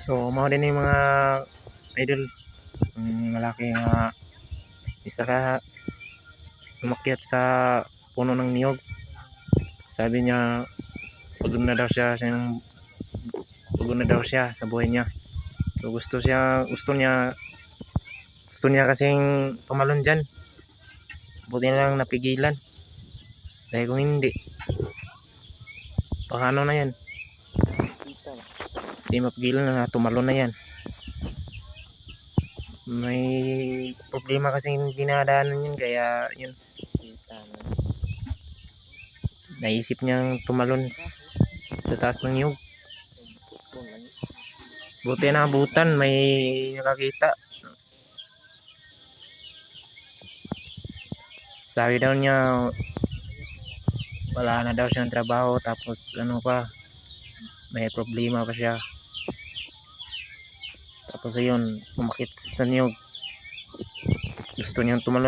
So mao din yung mga idol, malaki nga isa ka umakyat sa puno ng niyog. Sabi niya pagod na daw siya sa buhay niya. So gusto niya kasing tumalon dyan. Buti na lang napigilan. Dahil kung hindi, baka ano na yan, hindi mapigilan na tumalon na yan. May problema kasing dinadaanan yun, kaya yun, naisip niyang tumalon sa taas ng niyog. Buti na abutan, may nakakita. Sabi daw niya wala na daw siyang trabaho, tapos ano pa, may problema pa siya. Tapos ayun, umakit sa niyog, gusto niyang tumalon.